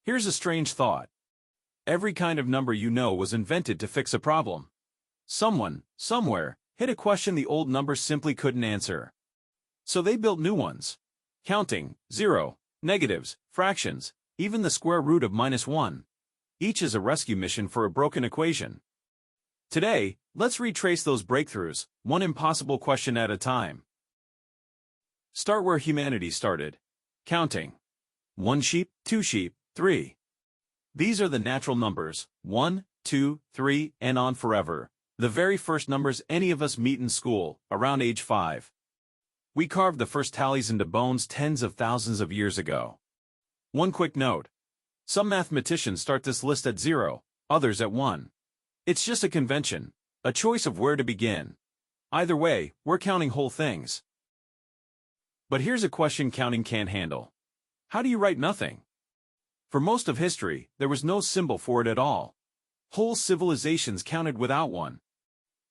Here's a strange thought. Every kind of number you know was invented to fix a problem. Someone, somewhere, hit a question the old numbers simply couldn't answer. So they built new ones. Counting, zero, negatives, fractions, even the square root of -1. Each is a rescue mission for a broken equation. Today, let's retrace those breakthroughs, one impossible question at a time. Start where humanity started. Counting. 1 sheep, 2 sheep, 3. These are the natural numbers, 1, 2, 3, and on forever. The very first numbers any of us meet in school, around age 5. We carved the first tallies into bones tens of thousands of years ago. One quick note. Some mathematicians start this list at 0, others at 1. It's just a convention, a choice of where to begin. Either way, we're counting whole things. But here's a question counting can't handle. How do you write nothing? For most of history, there was no symbol for it at all. Whole civilizations counted without one.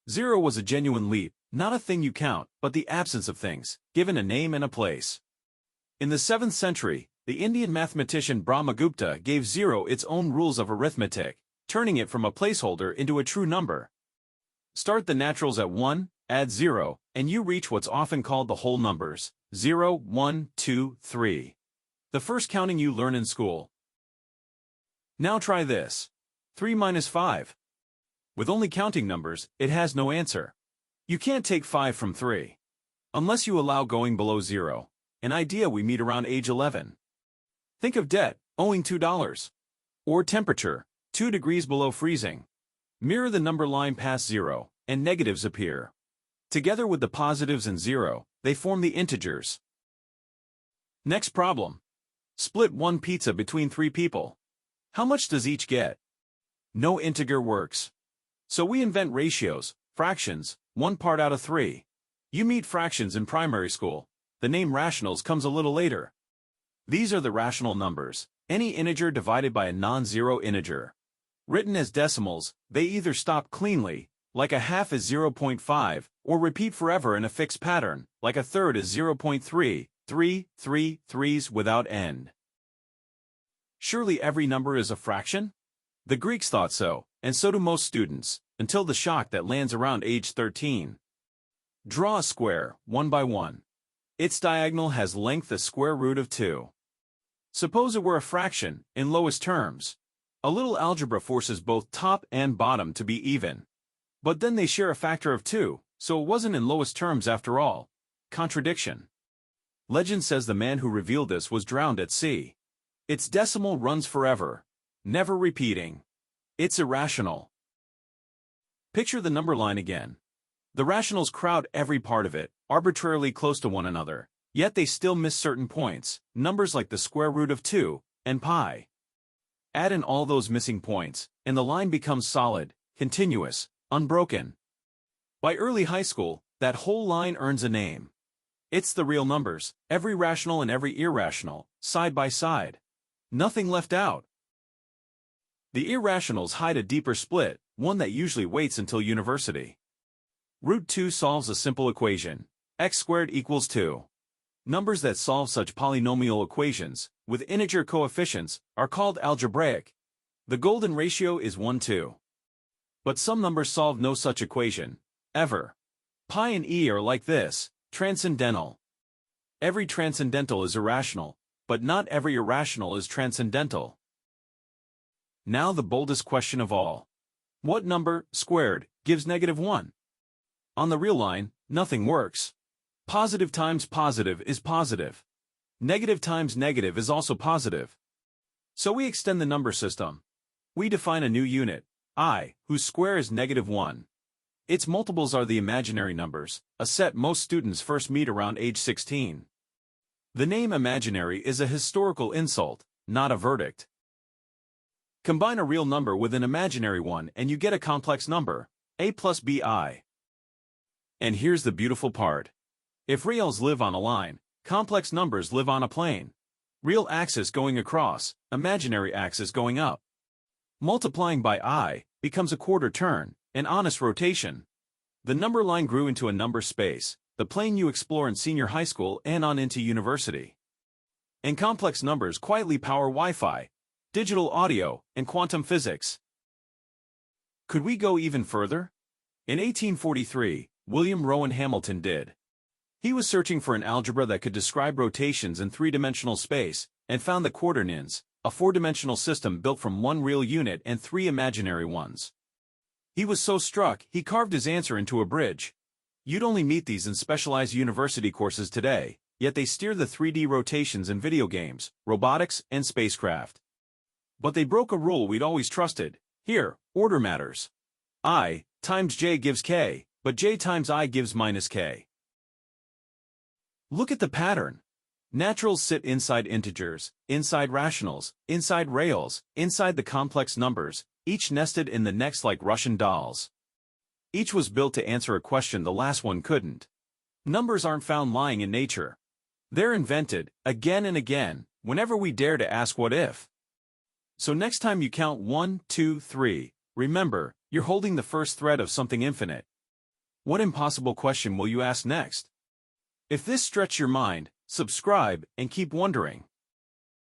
0 was a genuine leap, not a thing you count, but the absence of things, given a name and a place. In the 7th century, the Indian mathematician Brahmagupta gave 0 its own rules of arithmetic, turning it from a placeholder into a true number. Start the naturals at 1, add 0, and you reach what's often called the whole numbers, 0, 1, 2, 3. The first counting you learn in school. Now try this. 3 minus 5. With only counting numbers, it has no answer. You can't take 5 from 3. Unless you allow going below 0, an idea we meet around age 11. Think of debt, owing $2. Or temperature, 2 degrees below freezing. Mirror the number line past 0, and negatives appear. Together with the positives and 0, they form the integers. Next problem. Split one pizza between 3 people. How much does each get? No integer works. So we invent ratios, fractions, 1 part out of 3. You meet fractions in primary school. The name rationals comes a little later. These are the rational numbers, any integer divided by a non-zero integer. Written as decimals, they either stop cleanly, like a half is 0.5, or repeat forever in a fixed pattern, like a third is 0.3, 3, 3, threes without end. Surely every number is a fraction? The Greeks thought so, and so do most students, until the shock that lands around age 13. Draw a square, 1 by 1. Its diagonal has length the square root of 2. Suppose it were a fraction, in lowest terms. A little algebra forces both top and bottom to be even. But then they share a factor of 2, so it wasn't in lowest terms after all. Contradiction. Legend says the man who revealed this was drowned at sea. Its decimal runs forever, never repeating. It's irrational. Picture the number line again. The rationals crowd every part of it, arbitrarily close to one another, yet they still miss certain points, numbers like the square root of 2, and pi. Add in all those missing points, and the line becomes solid, continuous, unbroken. By early high school, that whole line earns a name. It's the real numbers, every rational and every irrational, side by side. Nothing left out. The irrationals hide a deeper split, one that usually waits until university. Root 2 solves a simple equation. X squared equals 2. Numbers that solve such polynomial equations, with integer coefficients, are called algebraic. The golden ratio is 1:2. But some numbers solve no such equation, ever. Pi and e are like this, transcendental. Every transcendental is irrational, but not every irrational is transcendental. Now the boldest question of all. What number, squared, gives -1? On the real line, nothing works. Positive times positive is positive. Negative times negative is also positive. So we extend the number system. We define a new unit, I, whose square is -1. Its multiples are the imaginary numbers, a set most students first meet around age 16. The name imaginary is a historical insult, not a verdict. Combine a real number with an imaginary one and you get a complex number, a plus bi. And here's the beautiful part. If reals live on a line, complex numbers live on a plane. Real axis going across, imaginary axis going up. Multiplying by I becomes a quarter turn, an honest rotation. The number line grew into a number space, the plane you explore in senior high school and on into university. And complex numbers quietly power Wi-Fi. digital audio, and quantum physics. Could we go even further? In 1843, William Rowan Hamilton did. He was searching for an algebra that could describe rotations in three-dimensional space, and found the Quaternions, a four-dimensional system built from one real unit and three imaginary ones. He was so struck, he carved his answer into a bridge. You'd only meet these in specialized university courses today, yet they steer the 3D rotations in video games, robotics, and spacecraft. But they broke a rule we'd always trusted. Here, order matters. I times j gives k, but j times I gives minus k. Look at the pattern. Naturals sit inside integers, inside rationals, inside reals, inside the complex numbers, each nested in the next like Russian dolls. Each was built to answer a question the last one couldn't. Numbers aren't found lying in nature. They're invented, again and again, whenever we dare to ask what if. So next time you count 1, 2, 3, remember, you're holding the first thread of something infinite. What impossible question will you ask next? If this stretched your mind, subscribe and keep wondering.